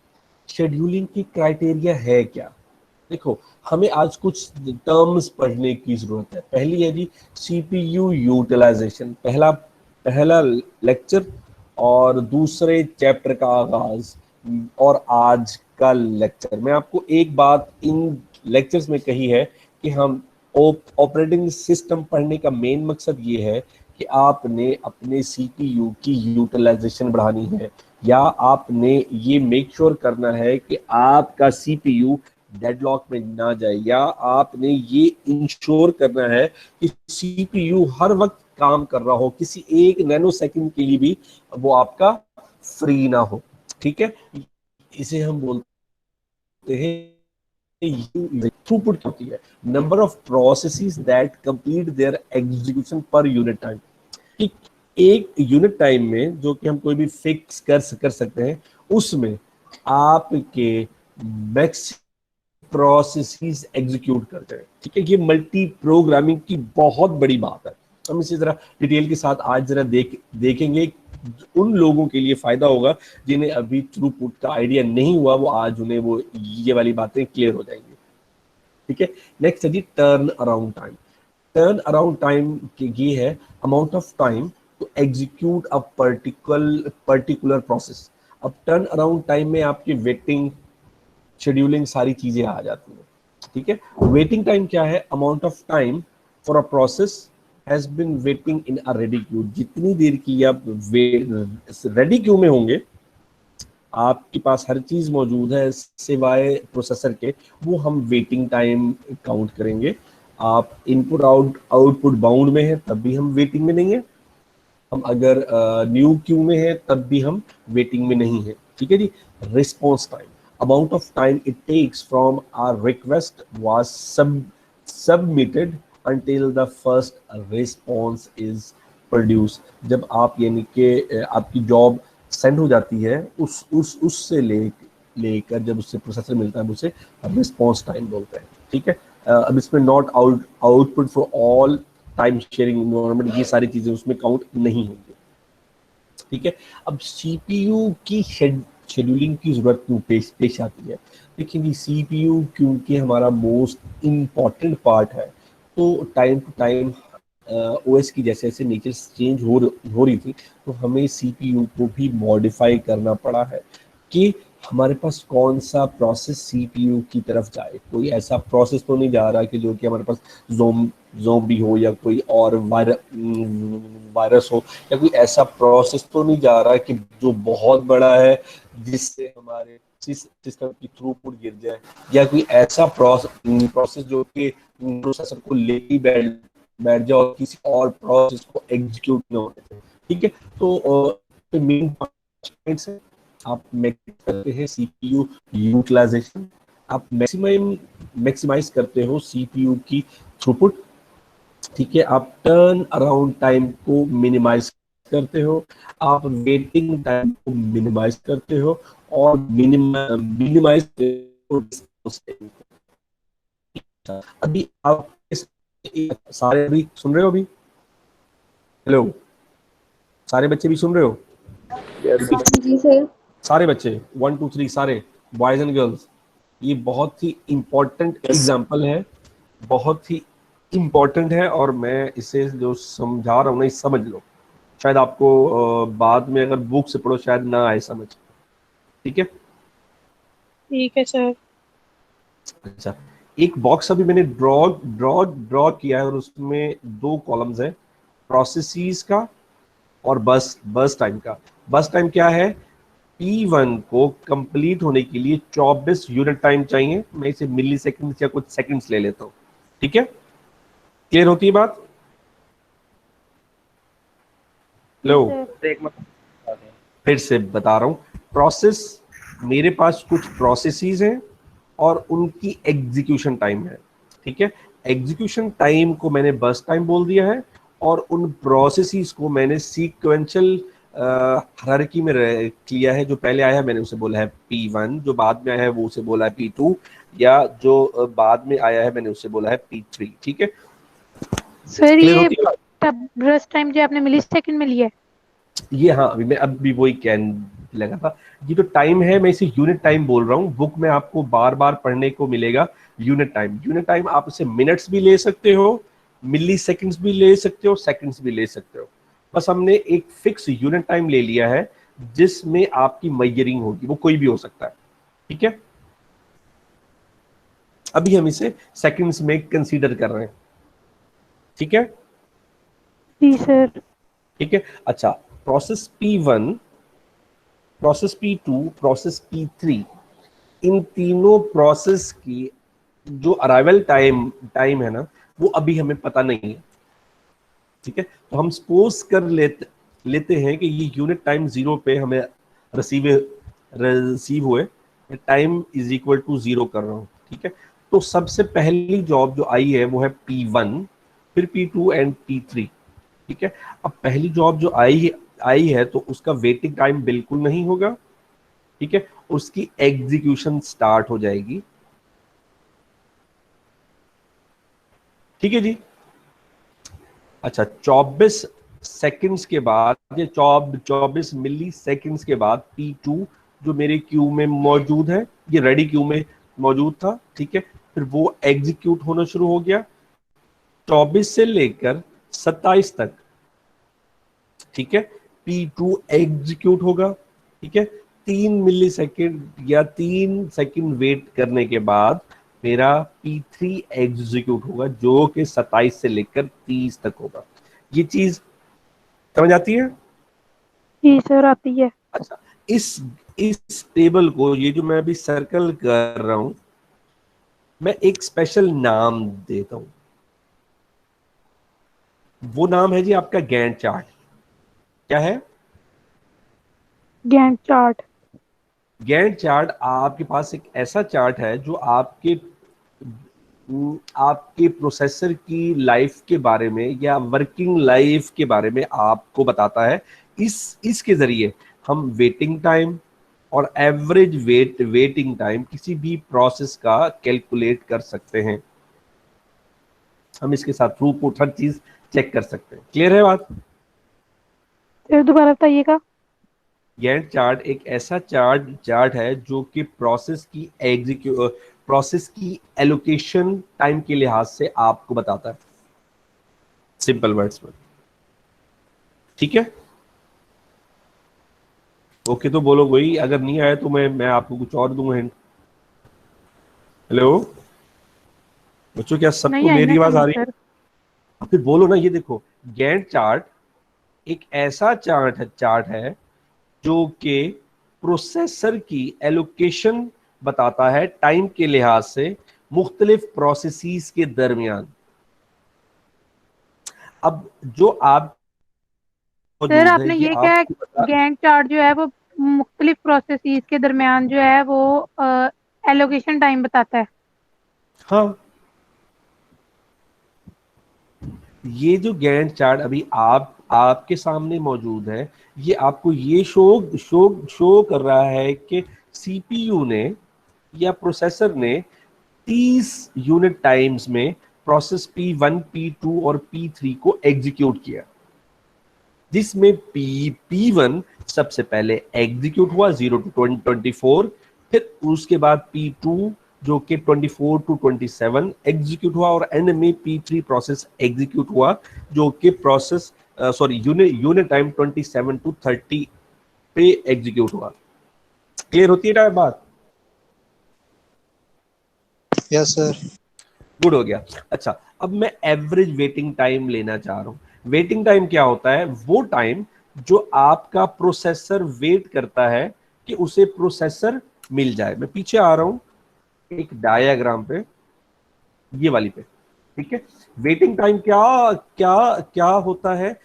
शेड्यूलिंग की क्राइटेरिया है क्या? देखो, हमें आज कुछ टर्म्स पढ़ने की जरूरत है। पहली है जी सीपीयू यूटिलाइजेशन, पहला लेक्चर और दूसरे चैप्टर का आगाज और आज का लेक्चर। मैं आपको एक बात इन लेक्चर्स में कही है कि हम ऑपरेटिंग सिस्टम पढ़ने का मेन मकसद ये है कि आपने अपने सीपीयू की यूटिलाइजेशन बढ़ानी है, या आपने ये मेक श्योर करना है कि आपका सीपीयू डेडलॉक में ना जाए, या आपने ये इंश्योर करना है कि सीपीयू हर वक्त काम कर रहा हो, किसी एक नैनो सेकंड के लिए भी वो आपका फ्री ना हो। ठीक है, इसे हम बोलते हैं थ्रूपुट होती है, number of processes that complete their execution per unit time. एक यूनिट टाइम में जो कि हम कोई भी फिक्स कर सकते हैं, उसमें आपके मैक्स प्रोसेसेस एग्जीक्यूट करते हैं। ठीक है, ये मल्टी प्रोग्रामिंग की बहुत बड़ी बात है। हम इसी तरह डिटेल के साथ आज जरा देखेंगे। उन लोगों के लिए फायदा होगा जिन्हें अभी थ्रूपुट का आइडिया नहीं हुआ, वो आज उन्हें वो ये वाली बातें क्लियर हो जाएंगी। ठीक है, नेक्स्ट है जी turn around time. Turn around time ये है amount of time to execute a particular process. अब टर्न अराउंड टाइम में आपकी वेटिंग, शेड्यूलिंग सारी चीजें आ जाती हैं। ठीक है, वेटिंग टाइम क्या है? Amount of time for a process has been waiting in a ready queue. जितनी देर की आप रेडी क्यू में होंगे, आपके पास हर चीज मौजूद है सिवाय प्रोसेसर के, वो हम वेटिंग टाइम काउंट करेंगे। आप इनपुट आउटपुट बाउंड में है तब भी हम वेटिंग में नहीं है, हम अगर न्यू क्यू में है तब भी हम वेटिंग में नहीं है। ठीक है जी। Response time, amount of time it takes from our request was submitted until the first response is produced। जब आप यानी कि आपकी जॉब सेंड हो जाती है, उससे लेकर जब उससे प्रोसेसर मिलता है, उसे रिस्पॉन्स टाइम बोलते हैं। ठीक है, अब इसमें not output for all time sharing environment, ये सारी चीजें उसमें काउंट नहीं होंगी। ठीक है, अब सीपीयू की शेड्यूलिंग की जरूरत क्यों पेश आती है? देखिए जी, सीपीयू क्योंकि हमारा मोस्ट इम्पॉर्टेंट पार्ट है, तो टाइम टू टाइम ओएस की जैसे जैसे नेचर चेंज हो रही थी, तो हमें सीपीयू को भी मॉडिफाई करना पड़ा है कि हमारे पास कौन सा प्रोसेस सीपीयू की तरफ जाए। कोई ऐसा प्रोसेस तो नहीं जा रहा कि जो कि हमारे पास ज़ोंबी हो या कोई और वायरस हो, या कोई ऐसा प्रोसेस तो नहीं जा रहा कि जो बहुत बड़ा है जिससे हमारे सिस्टम की थ्रूपुट गिर जाए, या कोई ऐसा प्रोसेस जो कि प्रोसेसर को लेके बैठ जाए और किसी और प्रोसेस को एग्जीक्यूट न होने। ठीक है, तो मेन पॉइंट्स है, आप करते हैं सीपीयू यूटिलाइजेशन, आप मैक्सिमाइज करते हो सीपीयू की थ्रूपुट। ठीक है, आप टर्न अराउंड टाइम को मिनिमाइज करते हो, आप वेटिंग टाइम को मिनिमाइज करते हो और मिनिमाइज अभी आप सारे अभी सुन रहे हो? अभी हेलो, सारे बच्चे भी सुन रहे हो? जी सर। सारे बच्चे 1 2 3 सारे बॉयज एंड गर्ल्स, ये बहुत ही इम्पोर्टेंट एग्जाम्पल है, बहुत ही इम्पोर्टेंट है, और मैं इसे जो समझा रहा हूँ ना, समझ लो। शायद आपको बाद में अगर बुक से पढ़ो शायद ना आए समझ। ठीक है? ठीक है सर। अच्छा, एक बॉक्स अभी मैंने ड्रॉ किया है और उसमें 2 कॉलम्स है, प्रोसेसेस का और बस टाइम का। बस टाइम क्या है? P1 को कंप्लीट होने के लिए 24 यूनिट टाइम चाहिए। मैं इसे मिली सेकेंड या कुछ सेकंड्स ले लेता हूँ। ठीक है? क्लियर होती है बात? लो, फिर से बता रहा हूँ। प्रोसेस, मेरे पास कुछ प्रोसेसेस हैं और उनकी एग्जीक्यूशन टाइम है। ठीक है? एग्जीक्यूशन टाइम को मैंने बस टाइम बोल दिया है और उन प्रोसेसेस को मैंने सीक्वेंशियल हायरार्की में किया है। जो पहले आया है मैंने उसे बोला है P1, जो बाद में आया है वो उसे बोला है P2, या जो बाद में आया है मैंने उसे बोला है P3। ठीक है? सर क्लियर ये होती है? तब रस्ट टाइम जो आपने मिली सेकंड में लिया है। ये हाँ, अभी मैं अब भी वही कहने लगा था। ये जो टाइम है मैं इसे यूनिट टाइम बोल रहा हूँ। बुक में आपको बार बार पढ़ने को मिलेगा यूनिट टाइम। यूनिट टाइम आप इसे मिनट्स भी ले सकते हो, मिली सेकेंड्स भी ले सकते हो, सेकेंड्स भी ले सकते हो। बस हमने एक फिक्स यूनिट टाइम ले लिया है जिसमें आपकी मेजरिंग होगी, वो कोई भी हो सकता है। ठीक है? अभी हम इसे सेकेंड्स में कंसीडर कर रहे हैं। ठीक है? जी सर। ठीक है। अच्छा, process P1, process P2, process P3, इन तीनों प्रोसेस की जो अराइवल टाइम है ना, वो अभी हमें पता नहीं है। ठीक है? तो हम सपोज कर लेते हैं कि ये यूनिट टाइम 0 पे हमें रिसीव हुए, टाइम इज इक्वल टू 0 कर रहा हूँ। ठीक है? तो सबसे पहली जॉब जो आई है वो है P1, फिर P2 एंड P3। ठीक है? अब पहली जॉब जो आई है तो उसका वेटिंग टाइम बिल्कुल नहीं होगा। ठीक है? उसकी एग्जीक्यूशन स्टार्ट हो जाएगी। ठीक है जी? अच्छा, 24 सेकंड्स के बाद, ये 24 मिली सेकंड्स के बाद P2 जो मेरे क्यू में मौजूद है, ये रेडी क्यू में मौजूद था। ठीक है? फिर वो एग्जीक्यूट होना शुरू हो गया 24 से लेकर 27 तक। ठीक है? P2 एग्जीक्यूट होगा। ठीक है? 3 मिली सेकेंड या 3 सेकेंड वेट करने के बाद मेरा P3 एग्जीक्यूट होगा, जो कि 27 से लेकर 30 तक होगा। ये चीज समझ आती है? जी सर आती है। अच्छा, इस टेबल को, ये जो मैं अभी सर्कल कर रहा हूं, मैं एक स्पेशल नाम देता हूं। वो नाम है जी आपका गैंट चार्ट। क्या है? Gantt chart. गैंट चार्ट आपके पास एक ऐसा चार्ट है जो आपके प्रोसेसर की लाइफ के बारे में या वर्किंग लाइफ के बारे में आपको बताता है। इसके जरिए हम वेटिंग टाइम और एवरेज वेटिंग टाइम किसी भी प्रोसेस का कैलकुलेट कर सकते हैं। हम इसके साथ थ्रूपुट हर चीज चेक कर सकते हैं। क्लियर है बात? सर दोबारा बताइएगा। गैंट चार्ट एक ऐसा चार्ट है जो कि प्रोसेस की एलोकेशन टाइम के लिहाज से आपको बताता है, सिंपल वर्ड्स में। ठीक है? ओके, तो बोलो कोई, अगर नहीं आया तो मैं आपको कुछ और दूंगा हिंट। हेलो बच्चों, क्या सबको नहीं आई मेरी ना आवाज आ समझ रही है? सर। फिर बोलो ना। ये देखो, गैंट चार्ट एक ऐसा चार्ट है जो कि प्रोसेसर की एलोकेशन बताता है टाइम के लिहाज से मुख्तलिफ प्रोसेसेस के दरमियान। अब जो आप सर मौजूद है आपने ये ये क्या है, आपको बता। गैंट चार्ट जो है वो मुख्तलिफ प्रोसेसेस के दरमियान जो है वो एलोकेशन टाइम बताता है। हाँ, ये जो गैंट चार्ट अभी आपके सामने मौजूद है, ये आपको ये शो शो शो कर रहा है कि सीपीयू ने या प्रोसेसर ने 30 यूनिट टाइम्स में प्रोसेस P1, P2 और P3 को एग्जीक्यूट किया, जिसमें P1 सबसे पहले एग्जीक्यूट हुआ 0 to 24, फिर उसके बाद P2 जो कि 24 to 27 एग्जीक्यूट हुआ, और एंड में P3 प्रोसेस एग्जीक्यूट हुआ जो कि प्रोसेस यूनिट टाइम 27 to 30 पे एग्जीक्यूट हुआ। क्लियर होती है बात? Yes sir. गुड हो गया। अच्छा, अब मैं एवरेज वेटिंग टाइम लेना चाह रहा हूं। वेटिंग टाइम क्या होता है? वो टाइम जो आपका प्रोसेसर वेट करता है कि उसे प्रोसेसर मिल जाए। मैं पीछे आ रहा हूं एक डायग्राम पे, ये वाली पे, ठीक है। वेटिंग टाइम क्या क्या क्या होता है?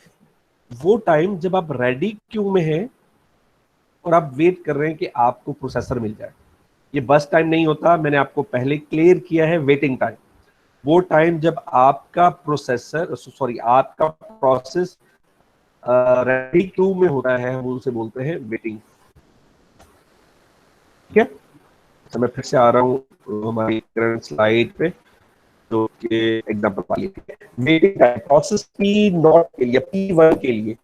वो टाइम जब आप रेडी क्यू में हैं और आप वेट कर रहे हैं कि आपको प्रोसेसर मिल जाए। ये बस टाइम नहीं होता, मैंने आपको पहले क्लियर किया है। वेटिंग टाइम वो टाइम जब आपका आपका प्रोसेस रेडी क्यू में होता है, हम उसे बोलते हैं वेटिंग। ठीक है, तो मैं फिर से आ रहा हूँ हमारी करंट स्लाइड पे, जो कि एग्जांपल वाली है। वेटिंग टाइम प्रोसेस P0 के लिए, P1 के लिए,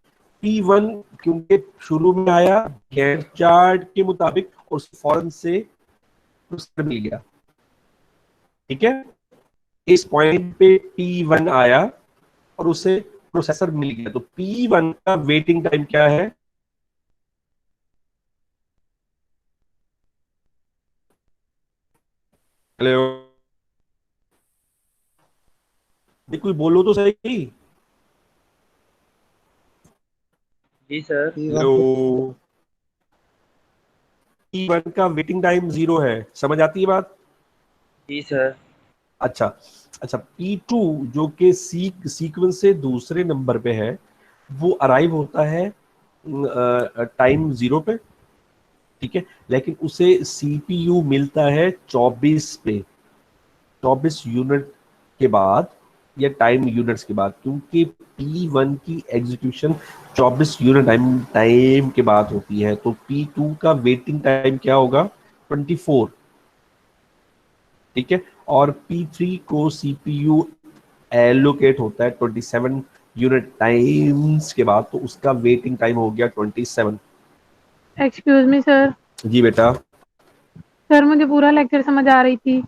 P1 क्योंकि शुरू में आया गैंट चार्ट के मुताबिक और फौरन से प्रोसेसर मिल गया। ठीक है, इस पॉइंट पे P1 आया और उसे प्रोसेसर मिल गया, तो P1 का वेटिंग टाइम क्या है? हेलो, कोई बोलो तो सही। जी सर। हेलो, P1 का वेटिंग टाइम 0 है, समझ आती है बात? जी सर। अच्छा अच्छा, P2 जो कि सीक्वेंस से दूसरे नंबर पे है, वो अराइव होता है टाइम 0 पे। ठीक है, लेकिन उसे सीपीयू मिलता है 24 पे, 24 यूनिट के बाद या टाइम यूनिट्स के बाद, क्योंकि P1 की एग्जीक्यूशन 24 यूनिट टाइम के बाद होती है। तो P2 का वेटिंग टाइम क्या होगा? 24। ठीक है, और P3 को सीपीयू एलोकेट होता है 27 यूनिट टाइम्स के बाद, तो उसका वेटिंग टाइम हो गया 27। Excuse me sir. जी बेटा। सर मुझे पूरा लेक्चर समझ आ रही थी,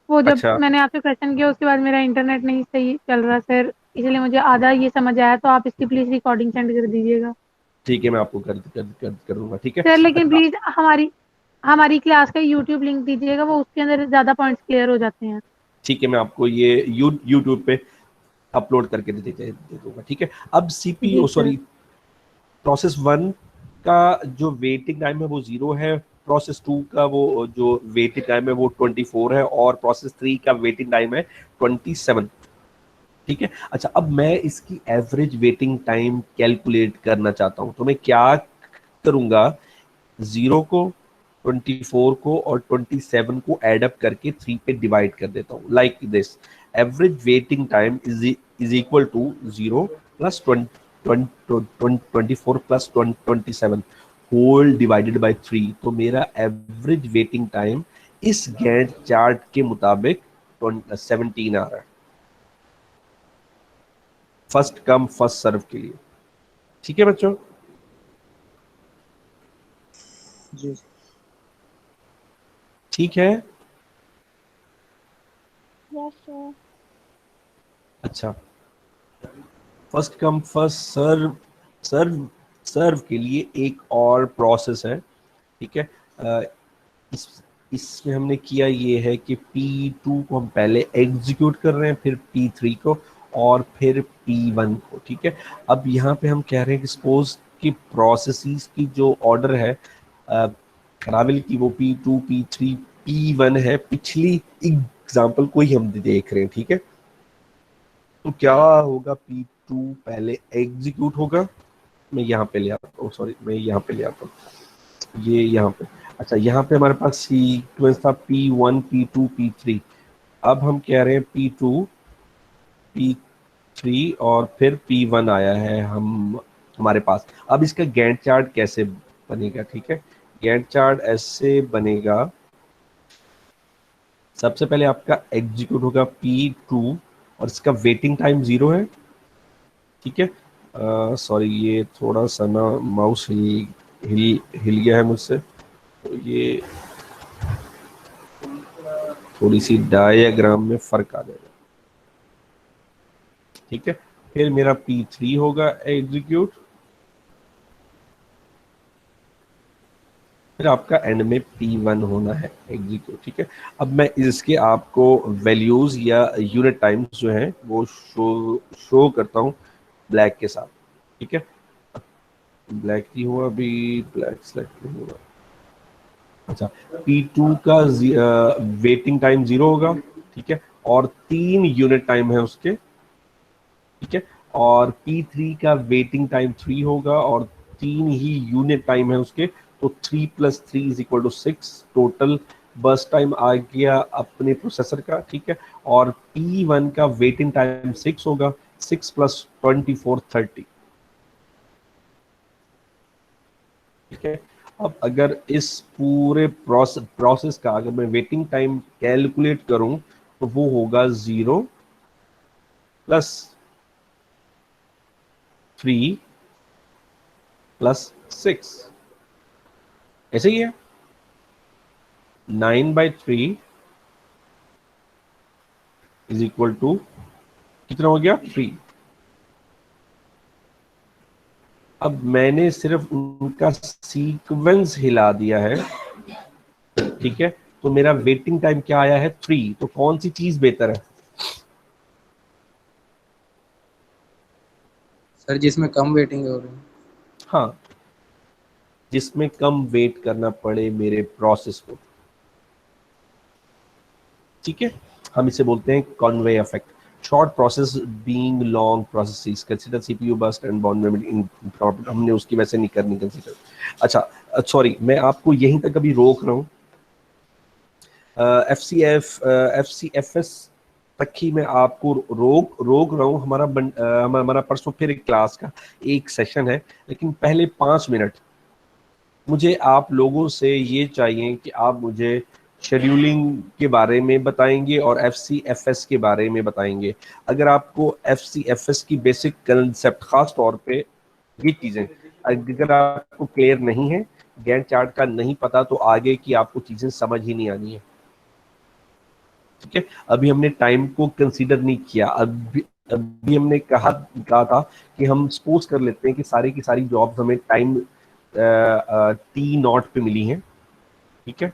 वो जब अच्छा मैंने आपसे क्वेश्चन किया उसके बाद मेरा इंटरनेट नहीं सही चल रहा सर, इसलिए मुझे आधा ये समझ आया, तो आप इसकी प्लीज रिकॉर्डिंग सेंड कर दीजिएगा। ठीक है, मैं आपको कर दूंगा। ठीक है सर लेकिन अच्छा, प्लीज हमारी हमारी क्लास का यूट्यूब लिंक दीजिएगा, वो उसके अंदर ज्यादा पॉइंट्स क्लियर हो जाते हैं। ठीक है, मैं आपको ये यूट्यूब पे अपलोड करके दे दूंगा। ठीक है, अब जी सीपीयू सर। प्रोसेस 1 का जो वेटिंग टाइम है वो 0 है, प्रोसेस 2 का वो जो वेटिंग टाइम है वो 24 है, और प्रोसेस 3 का वेटिंग टाइम है 27। ठीक है, अच्छा, अब मैं इसकी एवरेज वेटिंग टाइम कैलकुलेट करना चाहता हूं, तो मैं क्या करूंगा? 0 को, 24 को और 27 को एड अप करके 3 पे डिवाइड कर देता हूँ, like this. Average waiting time is equal to 0 plus 24 plus 27 whole divided by 3। तो मेरा एवरेज वेटिंग टाइम इस गैंट चार्ट के मुताबिक 17 आ रहा है, फर्स्ट कम फर्स्ट सर्व के लिए। ठीक है बच्चों? जी ठीक है, यस सर। अच्छा, फर्स्ट कम फर्स्ट सर्व सर्व सर्व के लिए एक और प्रोसेस है। ठीक है, इस इसमें हमने किया ये है कि P2 को हम पहले एग्जीक्यूट कर रहे हैं, फिर P3 को, और फिर P1 को। ठीक है, अब यहाँ पे हम कह रहे हैं कि सपोज कि प्रोसेसेस की जो ऑर्डर है ट्रैवल की, वो P2, P3, P1 है। पिछली एग्जांपल को ही हम देख रहे हैं। ठीक है, तो क्या होगा? P2 पहले एग्जीक्यूट होगा, मैं यहाँ पे ले आता हूँ, सॉरी मैं यहाँ पे ले आता हूँ, ये यहाँ पे। अच्छा, यहाँ पे हमारे पास सीक्वेंस था P1, P2, P3। अब हम कह रहे हैं P2, 3 और फिर P1 आया है हमारे पास। अब इसका गैंट चार्ट कैसे बनेगा? ठीक है, गैंट चार्ट ऐसे बनेगा, सबसे पहले आपका एग्जीक्यूट होगा P2 और इसका वेटिंग टाइम 0 है। ठीक है, सॉरी ये थोड़ा सा ना माउस हिल गया है मुझसे, तो ये थोड़ी सी डायग्राम में फर्क आ जाएगा। ठीक है, फिर मेरा P3 होगा एग्जीक्यूट, फिर आपका एंड में P1 होना है एग्जीक्यूट। ठीक है, अब मैं इसके आपको वैल्यूज या यूनिट टाइम्स जो हैं वो शो करता हूँ ब्लैक के साथ। ठीक है, ब्लैक ही हुआ अभी, ब्लैक सेलेक्ट नहीं हुआ। अच्छा, P2 का वेटिंग टाइम 0 होगा। ठीक है, और 3 यूनिट टाइम है उसके। ठीक है, और P3 का वेटिंग टाइम 3 होगा और 3 ही यूनिट टाइम है उसके, तो 3 + 3 = 6 टोटल बस टाइम आ गया अपने प्रोसेसर का। ठीक है, और P1 का वेटिंग टाइम 6 होगा, 6 + 24 30। ठीक है, अब अगर इस पूरे प्रोसेस का अगर मैं वेटिंग टाइम कैलकुलेट करूं तो वो होगा 0 + 3 + 6, ऐसे ही है। 9/3 = कितना हो गया? 3। अब मैंने सिर्फ उनका सीक्वेंस हिला दिया है। ठीक है, तो मेरा वेटिंग टाइम क्या आया है? 3। तो कौन सी चीज बेहतर है? सर जिसमें कम वेटिंग हो रही है। हाँ, जिसमें कम वेट करना पड़े मेरे प्रोसेस को। ठीक है, हम इसे बोलते हैं Conway effect. Short process being long processes consider CPU burst and bond memory interrupt, हमने उसकी वैसे नहीं करनी कंसीडर। अच्छा सॉरी, मैं आपको यहीं तक अभी रोक रहा हूँ। FCFS तक ही मैं आपको रोक रहा हूँ। हमारा परसों फिर एक क्लास का एक सेशन है, लेकिन पहले 5 मिनट मुझे आप लोगों से ये चाहिए कि आप मुझे शेड्यूलिंग के बारे में बताएंगे और FCFS के बारे में बताएंगे। अगर आपको FCFS की बेसिक कंसेप्ट, खास तौर पे ये चीज़ें अगर आपको क्लियर नहीं है, गैंट चार्ट का नहीं पता, तो आगे की आपको चीज़ें समझ ही नहीं आनी है। ठीक है, अभी हमने टाइम को कंसीडर नहीं किया। अभी हमने कहा था कि हम सपोज कर लेते हैं कि सारी की सारी जॉब्स हमें टाइम T0 पे मिली हैं। ठीक है,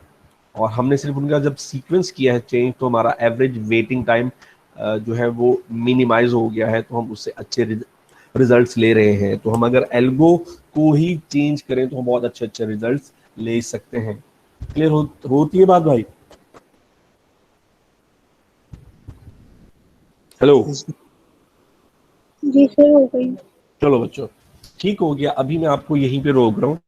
और हमने सिर्फ उनका जब सीक्वेंस किया है चेंज, तो हमारा एवरेज वेटिंग टाइम जो है वो मिनिमाइज हो गया है, तो हम उससे अच्छे रिजल्ट्स ले रहे हैं। तो हम अगर एल्गो को ही चेंज करें तो हम बहुत अच्छे अच्छे रिजल्ट्स ले सकते हैं। क्लियर होती है बात भाई? हेलो, जी सर, हो गई। चलो बच्चों, ठीक हो गया। अभी मैं आपको यहीं पे रोक रहा हूँ।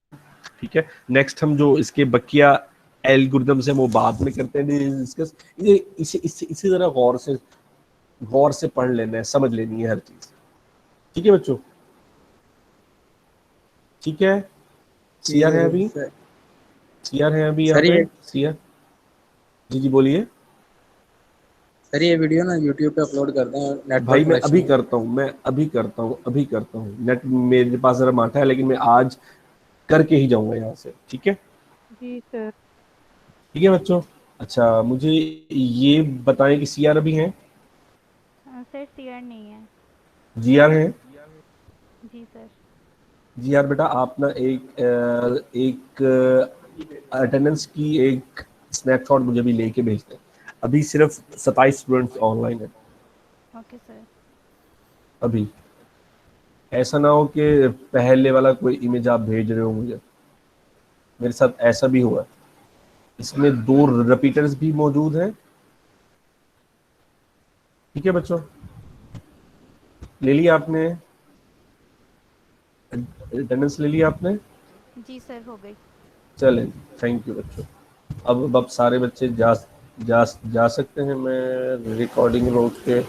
ठीक है, नेक्स्ट हम जो इसके बकिया एल्गोरिथम से वो बाद में करते हैं डिस्कस। ये इसे जरा गौर से पढ़ लेना है, समझ लेनी है हर चीज। ठीक है बच्चों? ठीक है, सीआर है अभी? सीआर है अभी यहाँ पे? सीआर जी जी बोलिए। सर ये वीडियो ना YouTube पे अपलोड करते हैं नेटवर्क भाई मैं अभी कनेक्शन। करता हूँ। नेट मेरे पास जरा माठा है, लेकिन मैं आज करके ही जाऊंगा यहाँ से। ठीक है? जी सर। ठीक है बच्चों। अच्छा, मुझे ये बताएं कि सीआर अभी हैं? सर सीआर नहीं है। जीआर हैं? जी सर। जीआर बेटा, आप ना एक अटेंडेंस की एक स्नैपशॉट मुझे भी लेके भेज दें। अभी सिर्फ 27 स्टूडेंट्स ऑनलाइन है ओके सर। अभी। ऐसा ना हो कि पहले वाला कोई इमेज आप भेज रहे हो मुझे, मेरे साथ ऐसा भी हुआ। इसमें 2 रिपीटर्स भी मौजूद हैं। ठीक है बच्चों, ले लिया आपने? अटेंडेंस ले लिया आपने? जी सर हो गई। चलें, थैंक यू बच्चों। अब सारे बच्चे जा सकते हैं। मैं रिकॉर्डिंग रोक के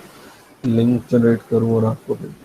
लिंक जनरेट करूँ और आपको भेजूँ।